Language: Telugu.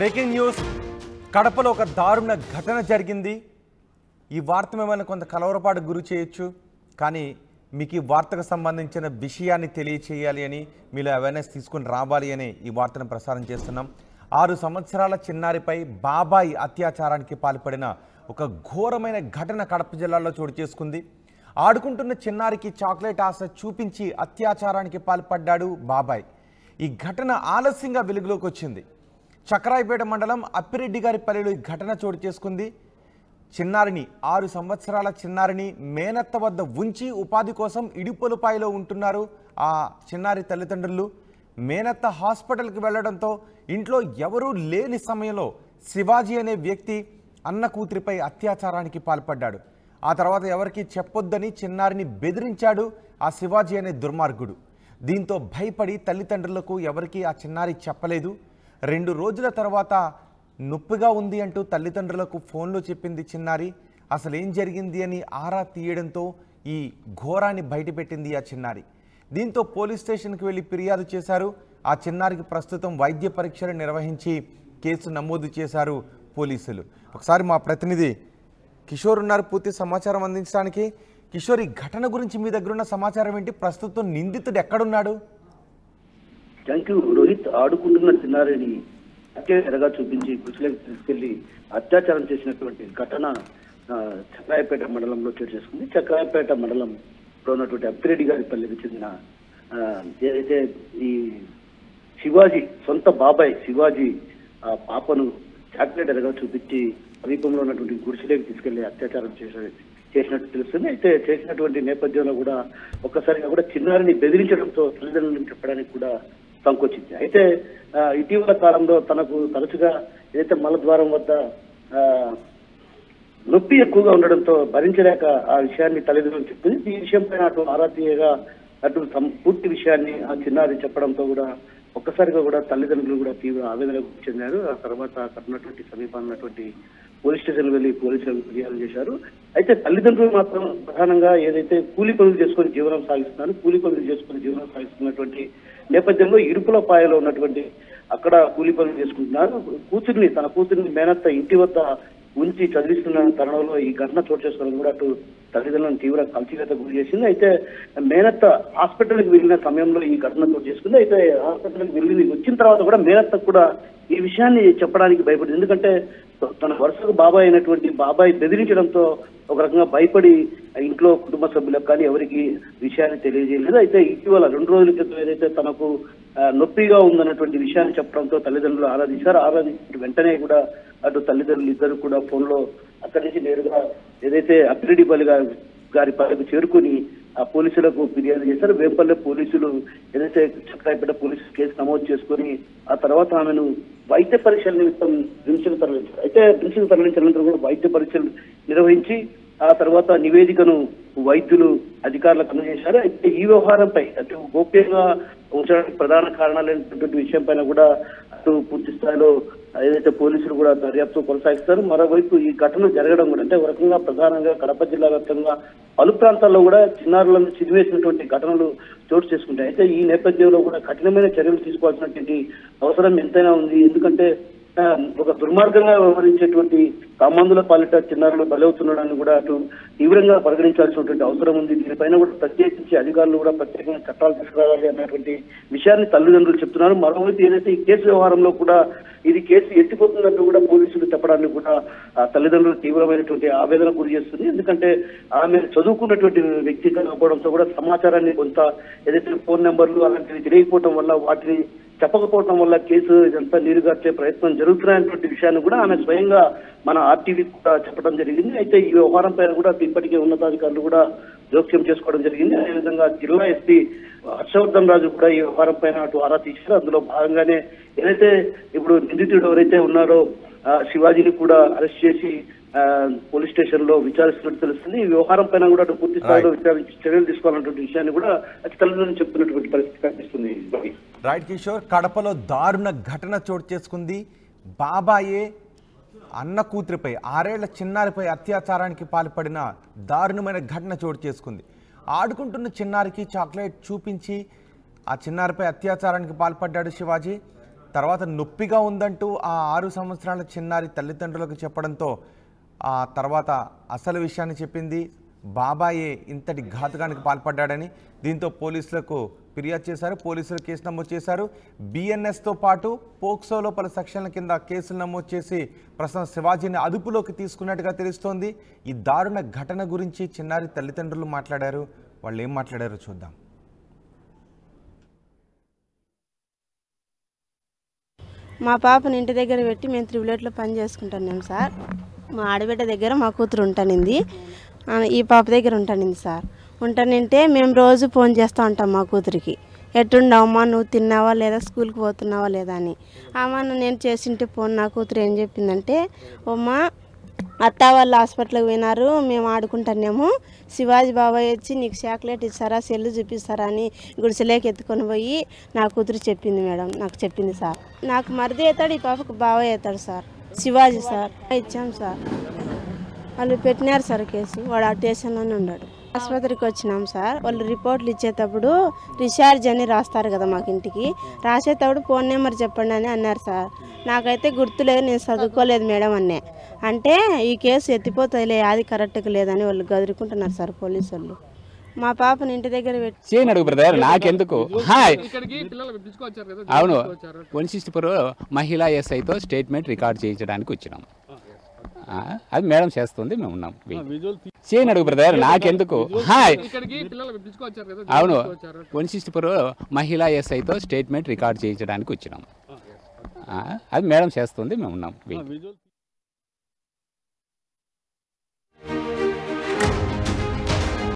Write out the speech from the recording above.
బ్రేకింగ్ న్యూస్ కడపలో ఒక దారుణ ఘటన జరిగింది। ఈ వార్త మిమ్మల్ని కొంత కలవరపాటుకు గురి చేయొచ్చు, కానీ మీకు ఈ వార్తకు సంబంధించిన విషయాన్ని తెలియచేయాలి అని, మీలో అవేర్నెస్ తీసుకొని రావాలి అని ఈ వార్తను ప్రసారం చేస్తున్నాం। 6 సంవత్సరాల చిన్నారిపై బాబాయి అత్యాచారానికి పాల్పడిన ఒక ఘోరమైన ఘటన కడప జిల్లాలో చోటు చేసుకుంది। ఆడుకుంటున్న చిన్నారికి చాక్లెట్ ఆశ చూపించి అత్యాచారానికి పాల్పడ్డాడు బాబాయ్। ఈ ఘటన ఆలస్యంగా వెలుగులోకి వచ్చింది। చక్రాయపేట మండలం అప్పిరెడ్డి గారి పల్లెలో ఈ ఘటన చోటు చేసుకుంది। చిన్నారిని 6 సంవత్సరాల చిన్నారిని మేనత్త వద్ద ఉంచి ఉపాధి కోసం ఇడుపులపాయలో ఉంటున్నారు ఆ చిన్నారి తల్లిదండ్రులు। మేనత్త హాస్పిటల్కి వెళ్లడంతో ఇంట్లో ఎవరూ లేని సమయంలో శివాజీ అనే వ్యక్తి అన్న కూతురిపై అత్యాచారానికి పాల్పడ్డాడు। ఆ తర్వాత ఎవరికి చెప్పొద్దని చిన్నారిని బెదిరించాడు ఆ శివాజీ అనే దుర్మార్గుడు। దీంతో భయపడి తల్లిదండ్రులకు ఎవరికి ఆ చిన్నారి చెప్పలేదు। 2 రోజుల తర్వాత నొప్పిగా ఉంది అంటూ తల్లిదండ్రులకు ఫోన్లో చెప్పింది చిన్నారి। అసలు ఏం జరిగింది అని ఆరా తీయడంతో ఈ ఘోరాన్ని బయటపెట్టింది ఆ చిన్నారి। దీంతో పోలీస్ స్టేషన్కి వెళ్ళి ఫిర్యాదు చేశారు। ఆ చిన్నారికి ప్రస్తుతం వైద్య పరీక్షలు నిర్వహించి కేసు నమోదు చేశారు పోలీసులు। ఒకసారి మా ప్రతినిధి కిషోర్ ఉన్నారు పూర్తి సమాచారం అందించడానికి। కిషోర్, ఈ ఘటన గురించి మీ దగ్గర ఉన్న సమాచారం ఏంటి? ప్రస్తుతం నిందితుడు ఎక్కడున్నాడు? Thank you Rohit. ఆడుకుంటున్న చిన్నారిని ఎరగా చూపించి గుడిసెలకు తీసుకెళ్లి అత్యాచారం చేసినటువంటి ఘటన చక్రాయపేట మండలంలో చోటు చేసుకుంది। చక్రాయపేట మండలంలో ఉన్నటువంటి అప్పిరెడ్డి గారి పల్లెకి చెందిన ఏదైతే ఈ శివాజీ సొంత బాబాయ్ శివాజీ ఆ పాపను చాక్లెట్ ఎరగా చూపించి సమీపంలో ఉన్నటువంటి గుడిసెలకు తీసుకెళ్లి అత్యాచారం చేసినట్టు తెలుస్తుంది। అయితే చేసినటువంటి నేపథ్యంలో కూడా ఒక్కసారిగా కూడా చిన్నారిని బెదిరించడంతో తల్లిదండ్రులను చెప్పడానికి కూడా సంకోచింది। అయితే ఇటీవల కాలంలో తనకు తరచుగా ఏదైతే మలద్వారం వద్ద నొప్పి ఎక్కువగా ఉండడంతో భరించలేక ఆ విషయాన్ని తల్లిదండ్రులు చెప్పింది। ఈ విషయంపైన అటు ఆరా తీయగా అటు పూర్తి విషయాన్ని ఆ చిన్నారి చెప్పడంతో కూడా ఒక్కసారిగా కూడా తల్లిదండ్రులు కూడా తీవ్ర ఆవేదనకు చెందారు। ఆ తర్వాత అక్కడ ఉన్నటువంటి సమీపంలో ఉన్నటువంటి పోలీస్ స్టేషన్ వెళ్లి పోలీసులకు ఫిర్యాదు చేశారు। అయితే తల్లిదండ్రులు మాత్రం ప్రధానంగా ఏదైతే కూలీ పనులు చేసుకుని జీవనం సాగిస్తున్నారు, కూలీ పనులు చేసుకుని జీవనం సాగిస్తున్నటువంటి నేపథ్యంలో ఇరుపులపాయలో ఉన్నటువంటి అక్కడ కూలీ పనులు చేసుకుంటున్నారు। తన కూతురిని మేనత్త ఇంటి వద్ద ఉంచి చదివిస్తున్న తరుణంలో ఈ ఘటన చోటు చేసుకోవడం కూడా అటు తల్లిదండ్రులను తీవ్ర కలిసివేత గురి చేసింది। అయితే మేనత్త హాస్పిటల్కి వెళ్ళిన సమయంలో ఈ ఘటన చోటు చేసుకుంది। అయితే హాస్పిటల్కి వెళ్ళి వచ్చిన తర్వాత కూడా మేనత్త కూడా ఈ విషయాన్ని చెప్పడానికి భయపడింది। ఎందుకంటే తన వరుసకు బాబాయ్ అయినటువంటి బాబాయ్ బెదిరించడంతో ఒక రకంగా భయపడి ఇంట్లో కుటుంబ సభ్యులకు కానీ ఎవరికి విషయాన్ని తెలియజేయలేదు। అయితే ఇటీవల 2 రోజుల క్రితం ఏదైతే తనకు నొప్పిగా ఉందన్నటువంటి విషయాన్ని చెప్పడంతో తల్లిదండ్రులు ఆరాధించిన వెంటనే కూడా అటు తల్లిదండ్రులు ఇద్దరు కూడా ఫోన్లో అక్కడి నుంచి నేరుగా ఏదైతే అప్పిరెడ్డి గారి పల్లెకు చేరుకుని ఆ పోలీసులకు ఫిర్యాదు చేశారు। వేంపల్లె పోలీసులు ఏదైతే చక్రాయపేట పోలీసులు కేసు నమోదు చేసుకుని ఆ తర్వాత ఆమెను వైద్య పరీక్షల నిమిత్తం రిమ్స్కు తరలించారు। అయితే రిమ్స్కు తరలించినందుకు కూడా వైద్య పరీక్షలు నిర్వహించి ఆ తర్వాత నివేదికను వైద్యులు అధికారులకు అందజేశారు। అయితే ఈ వ్యవహారంపై అటు గోప్యంగా ఉంచడానికి ప్రధాన కారణాలైనటువంటి విషయం పైన కూడా అటు పూర్తి స్థాయిలో ఏదైతే పోలీసులు కూడా దర్యాప్తు కొనసాగిస్తారు। మరోవైపు ఈ ఘటన జరగడం కూడా అంటే ఒక రకంగా ప్రధానంగా కడప జిల్లా వ్యాప్తంగా పలు ప్రాంతాల్లో కూడా చిన్నారులను చిదివేసినటువంటి ఘటనలు చోటు చేసుకుంటాయి। అయితే ఈ నేపథ్యంలో కూడా కఠినమైన చర్యలు తీసుకోవాల్సినటువంటి అవసరం ఎంతైనా ఉంది। ఎందుకంటే ఒక దుర్మార్గంగా వ్యవహరించేటువంటి కామాంధుల పాలిట చిన్నారులు బలవుతుండడాన్ని కూడా అటు తీవ్రంగా పరిగణించాల్సినటువంటి అవసరం ఉంది। దీనిపైన కూడా ప్రత్యేకించి అధికారులు కూడా ప్రత్యేకంగా చట్టాలు తీసుకురావాలి అన్నటువంటి విషయాన్ని తల్లిదండ్రులు చెప్తున్నారు। మరోవైపు ఏదైతే ఈ కేసు వ్యవహారంలో కూడా ఇది కేసు ఎత్తిపోతున్నట్టు కూడా పోలీసులు చెప్పడానికి కూడా తల్లిదండ్రులు తీవ్రమైనటువంటి ఆవేదన గురి చేస్తుంది। ఎందుకంటే ఆమె చదువుకున్నటువంటి వ్యక్తి కాకపోవడంతో కూడా సమాచారాన్ని కొంత ఏదైతే ఫోన్ నెంబర్లు అలాంటివి తెలియకపోవడం వల్ల వాటిని చెప్పకపోవడం వల్ల కేసు ఇదంతా నీరుగార్చే ప్రయత్నం జరుగుతున్నటువంటి విషయాన్ని కూడా ఆమె స్వయంగా మన ఆర్టీవీ కూడా చెప్పడం జరిగింది। అయితే ఈ వ్యవహారం పైన కూడా ఇప్పటికే ఉన్నతాధికారులు కూడా జోక్యం చేసుకోవడం జరిగింది। అదేవిధంగా జిల్లా ఎస్పీ హర్షవర్ధన్ రాజు కూడా ఈ వ్యవహారం పైన అటు ఆరా తీశారు। అందులో భాగంగానే ఏదైతే ఇప్పుడు నిందితుడు ఎవరైతే ఉన్నారో శివాజీని కూడా అరెస్ట్ చేసి పోలీస్ స్టేషన్ లో విచారిస్తున్నట్టు తెలుస్తుంది। ఈ వ్యవహారం పైన కూడా అటు పూర్తి స్థాయిలో విచారించి చర్యలు తీసుకోవాలన్నటువంటి విషయాన్ని కూడా అతి తల్లిదండ్రులు చెప్తున్నటువంటి పరిస్థితి కనిపిస్తుంది। రైట్ కిషోర్, కడపలో దారుణ ఘటన చోటు చేసుకుంది। బాబాయే అన్న కూతురిపై 6 ఏళ్ల చిన్నారిపై అత్యాచారానికి పాల్పడిన దారుణమైన ఘటన చోటు చేసుకుంది। ఆడుకుంటున్న చిన్నారికి చాక్లెట్ చూపించి ఆ చిన్నారిపై అత్యాచారానికి పాల్పడ్డాడు శివాజీ। తర్వాత నొప్పిగా ఉందంటూ ఆ 6 సంవత్సరాల చిన్నారి తల్లిదండ్రులకు చెప్పడంతో ఆ తర్వాత అసలు విషయాన్ని చెప్పింది. బాబాయే ఇంతటి ఘాతుకానికి పాల్పడ్డాడని దీంతో పోలీసులకు ఫిర్యాదు చేశారు. పోలీసులు కేసు నమోదు చేశారు. బిఎన్ఎస్తో పాటు పోక్సోలో పలు సెక్షన్ల కింద కేసులు నమోదు చేసి ప్రస్తుతం శివాజీని అదుపులోకి తీసుకున్నట్టుగా తెలుస్తోంది. ఈ దారుణ ఘటన గురించి చిన్నారి తల్లిదండ్రులు మాట్లాడారు. వాళ్ళు ఏం మాట్లాడారో చూద్దాం. మా పాపని ఇంటి దగ్గర పెట్టి మేము త్రిబులెట్లో పని చేసుకుంటున్నాం సార్. మా ఆడబిడ్డ దగ్గర మా కూతురు ఉంటానింది, ఈ పాప దగ్గర ఉంటానింది సార్. ఉంటానంటే మేము రోజు ఫోన్ చేస్తూ ఉంటాం మా కూతురికి, ఎట్టుండవమ్మా, నువ్వు తిన్నావా లేదా, స్కూల్కి పోతున్నావా లేదా అని. నేను చేసింటే ఫోన్ నా కూతురు ఏం చెప్పిందంటే, అమ్మా అత్త వాళ్ళు హాస్పిటల్కి పోయినారు, మేము ఆడుకుంటున్నాము, శివాజీ బాబాయ్ వచ్చి నీకు చాక్లెట్ ఇస్తారా, సెల్లు చూపిస్తారా అని గుడిసెలేకి ఎత్తుకొని పోయి నా కూతురు చెప్పింది మేడం, నాకు చెప్పింది సార్. నాకు మరిది అవుతాడు, ఈ పాపకు బాబాయ్ అవుతాడు సార్. శివాజీ సార్ ఇచ్చాం సార్. వాళ్ళు పెట్టినారు సార్ కేసు, వాడు ఆ స్టేషన్లోనే ఉన్నాడు. ఆసుపత్రికి వచ్చినాం సార్. వాళ్ళు రిపోర్ట్లు ఇచ్చేటప్పుడు రీఛార్జ్ అని రాస్తారు కదా మాకు ఇంటికి, రాసేటప్పుడు ఫోన్ నెంబర్ చెప్పండి అని అన్నారు సార్. నాకైతే గుర్తులేదు, నేను చదువుకోలేదు మేడం అన్నే. అంటే ఈ కేసు ఎత్తిపోతాయిలే, అది కరెక్ట్గా లేదని వాళ్ళు గదురుకుంటున్నారు సార్ పోలీసు వాళ్ళు. మా పాపని ఇంటి దగ్గర పెట్టి అడుగు బ్రదర్, నాకెందుకు. అవును, 164 మహిళా ఎస్ఐతో స్టేట్మెంట్ రికార్డ్ చేయించడానికి వచ్చినాం. అది మేడం చేస్తుంది, మేము ఉన్నాం. అడుగు బ్రదర్, నాకెందుకు. అవును, 164 మహిళా ఎస్ఐతో స్టేట్మెంట్ రికార్డ్ చేయించడానికి వచ్చినాం. అది మేడం చేస్తుంది, మేము ఉన్నాం.